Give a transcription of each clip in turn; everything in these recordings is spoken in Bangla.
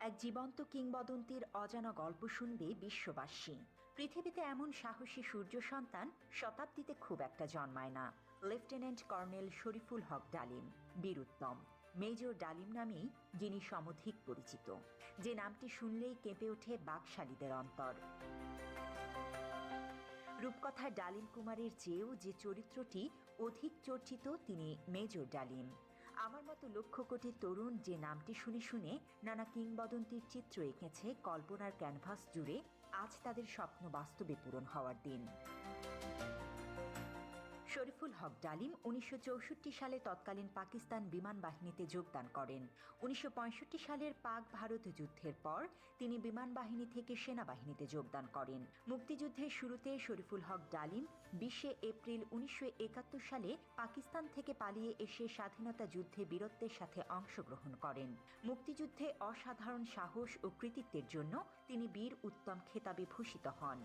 এক জীবন্ত কিংবদন্তির অজানা গল্প শুনবে বিশ্ববাসী। পৃথিবীতে এমন সাহসী সূর্য সন্তান শতাব্দীতে খুব একটা জন্মায় না। লেফটেন্যান্ট কর্নেল শরীফুল হক ডালিম, বীরুত্তম মেজর ডালিম নামেই যিনি সমধিক পরিচিত। যে নামটি শুনলেই কেঁপে ওঠে বাকশালীদের অন্তর। রূপকথার ডালিম কুমারের চেয়েও যে চরিত্রটি অধিক চর্চিত তিনি মেজর ডালিম। আমার মতো লক্ষ কোটি তরুণ যে নামটি শুনে শুনে নানা কিংবদন্তির চিত্র এঁকেছে কল্পনার ক্যানভাস জুড়ে, আজ তাদের স্বপ্ন বাস্তবে পূরণ হওয়ার দিন। শরীফুল হক ডালিম 1964 সালে তৎকালীন পাকিস্তান বিমান বাহিনীতে যোগদান করেন। 1965 সালের পাক ভারত যুদ্ধের পর তিনি বিমান বাহিনী থেকে সেনাবাহিনীতে যোগদান করেন। মুক্তিযুদ্ধের শুরুতে শরীফুল হক ডালিম 20 এপ্রিল 1971 সালে পাকিস্তান থেকে পালিয়ে এসে স্বাধীনতা যুদ্ধে বীরত্বের সাথে অংশগ্রহণ করেন। মুক্তিযুদ্ধে অসাধারণ সাহস ও কৃতিত্বের জন্য তিনি বীর উত্তম খেতাবে ভূষিত হন।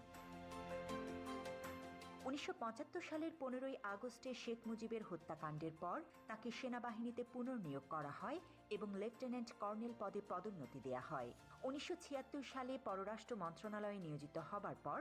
1975 সালের 15 আগস্টে শেখ মুজিবের হত্যাকাণ্ডের পর তাকে সেনাবাহিনীতে পুনর্নিয়োগ করা হয় এবং লেফটেন্যান্ট কর্নেল পদে পদোন্নতি দেয়া হয়। 1976 সালে পররাষ্ট্র মন্ত্রণালয়ে নিয়োজিত হবার পর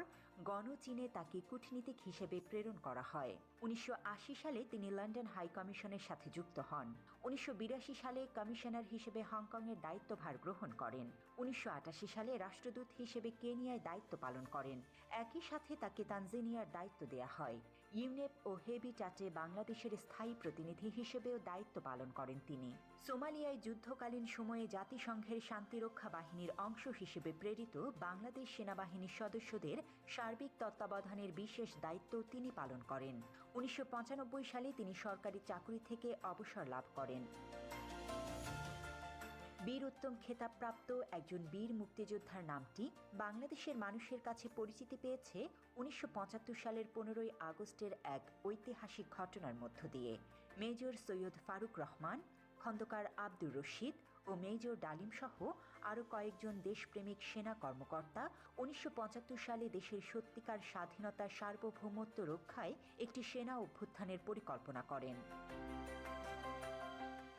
গণচীনে তাকে কূটনীতিক হিসেবে প্রেরণ করা হয়। 1980 সালে তিনি লন্ডন হাই কমিশনের সাথে যুক্ত হন। 1982 সালে কমিশনার হিসেবে হংকংয়ের দায়িত্বভার গ্রহণ করেন। 1988 সালে রাষ্ট্রদূত হিসেবে কেনিয়ায় দায়িত্ব পালন করেন। একই সাথে তাকে তানজানিয়ার দায়িত্ব দেয়া হয়। ইউনেপ ও হেবিটাটে বাংলাদেশের স্থায়ী প্রতিনিধি হিসেবেও দায়িত্ব পালন করেন তিনি। সোমালিয়ায় যুদ্ধকালীন সময়ে জাতিসংঘের শান্তিরক্ষা বাহিনীর অংশ হিসেবে প্রেরিত বাংলাদেশ সেনাবাহিনীর সদস্যদের সার্বিক তত্ত্বাবধানের বিশেষ দায়িত্ব তিনি পালন করেন। 1995 সালে তিনি সরকারি চাকরি থেকে অবসর লাভ করেন। বীর উত্তম খেতাবপ্রাপ্ত একজন বীর মুক্তিযোদ্ধার নামটি বাংলাদেশের মানুষের কাছে পরিচিতি পেয়েছে 1975 সালের 15 আগস্টের এক ঐতিহাসিক ঘটনার মধ্য দিয়ে। মেজর সৈয়দ ফারুক রহমান, খন্দকার আব্দুর রশিদ ও মেজর ডালিম সহ আরও কয়েকজন দেশপ্রেমিক সেনা কর্মকর্তা 1975 সালে দেশের সত্যিকার স্বাধীনতার সার্বভৌমত্ব রক্ষায় একটি সেনা অভ্যুত্থানের পরিকল্পনা করেন।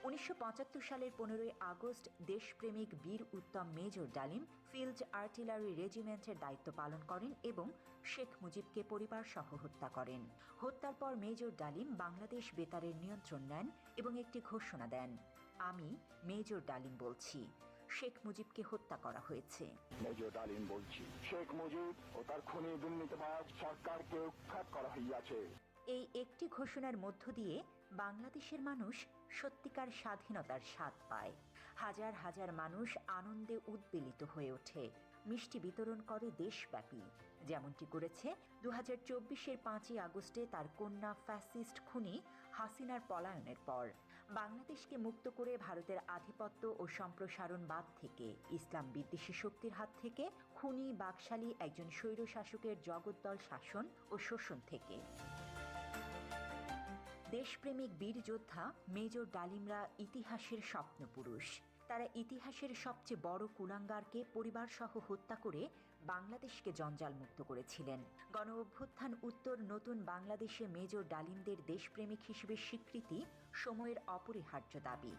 1975 সালের 15 আগস্ট দেশপ্রেমিক বীর উত্তম মেজর ডালিম ফিল্ড আর্টিলারি রেজিমেন্টের দায়িত্ব পালন করেন এবং শেখ মুজিবকে পরিবার সহ হত্যা করেন। হত্যার পর মেজর ডালিম বাংলাদেশ বেতারের নিয়ন্ত্রণ নেন এবং একটি ঘোষণা দেন, আমি মেজর ডালিম বলছি, শেখ মুজিবকে হত্যা করা হয়েছে। মেজর ডালিম বলছি, শেখ মুজিব ও তার খুনি দুর্নীতিবাজ সরকারকে উৎখাত করা হইয়াছে। এই একটি ঘোষণার মধ্য দিয়ে বাংলাদেশের মানুষ সত্যিকার স্বাধীনতার স্বাদ পায়। হাজার হাজার মানুষ আনন্দে উদ্বেলিত হয়ে ওঠে, মিষ্টি বিতরণ করে দেশব্যাপী, যেমনটি করেছে 2024-এর 5 আগস্টে তার কন্যা ফ্যাসিস্ট খুনি হাসিনার পলায়নের পর। বাংলাদেশকে মুক্ত করে ভারতের আধিপত্য ও সম্প্রসারণবাদ থেকে, ইসলাম বিদ্বেষী শক্তির হাত থেকে, খুনি বাকশালী একজন স্বৈরশাসকের জগদ্দল শাসন ও শোষণ থেকে। দেশপ্রেমিক বীর যোদ্ধা মেজর ডালিমরা ইতিহাসের স্বপ্নপুরুষ। তারা ইতিহাসের সবচেয়ে বড় কুলাঙ্গারকে পরিবারসহ হত্যা করে বাংলাদেশকে জঞ্জালমুক্ত করেছিলেন। গণ অভ্যুত্থান উত্তর নতুন বাংলাদেশে মেজর ডালিমদের দেশপ্রেমিক হিসেবে স্বীকৃতি সময়ের অপরিহার্য দাবি।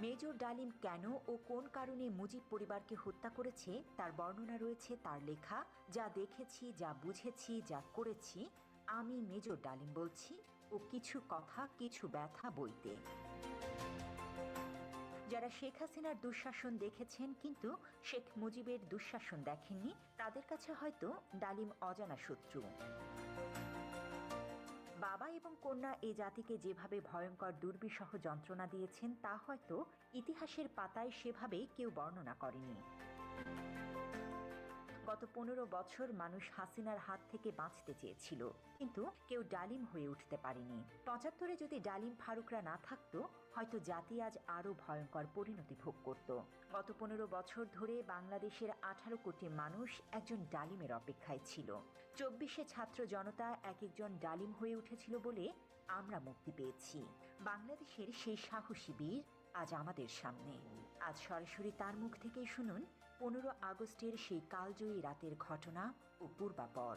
মেজর ডালিম কেন ও কোন কারণে মুজিব পরিবারকে হত্যা করেছে তার বর্ণনা রয়েছে তার লেখা যা দেখেছি, যা বুঝেছি, যা করেছি, আমি মেজর ডালিম বলছি ও কিছু কথা কিছু ব্যথা বইতে। যারা শেখ হাসিনার দুঃশাসন দেখেছেন কিন্তু শেখ মুজিবের দুঃশাসন দেখেননি, তাদের কাছে হয়তো ডালিম অজানা শত্রু। বাবা এবং কন্যা এ জাতিকে যেভাবে ভয়ঙ্কর দুর্বিষহ যন্ত্রণা দিয়েছেন তা হয়তো ইতিহাসের পাতায় সেভাবে কেউ বর্ণনা করেনি। গত 15 বছর মানুষ হাসিনার হাত থেকে বাঁচতে চেয়েছিল, কিন্তু কেউ ডালিম হয়ে উঠতে পারেনি। 75-এ যদি ডালিম ফারুকরা না থাকতো, হয়তো জাতি আজ আরও ভয়ঙ্কর পরিণতি ভোগ করত। গত 15 বছর ধরে বাংলাদেশের 18 কোটি মানুষ একজন ডালিমের অপেক্ষায় ছিল। 24-এ ছাত্র জনতা এক একজন ডালিম হয়ে উঠেছিল বলে আমরা মুক্তি পেয়েছি। বাংলাদেশের সেই সাহসী বীর আজ আমাদের সামনে। আজ সরাসরি তার মুখ থেকেই শুনুন 15 আগস্টের সেই কালজয়ী রাতের ঘটনা ও পূর্বাপর।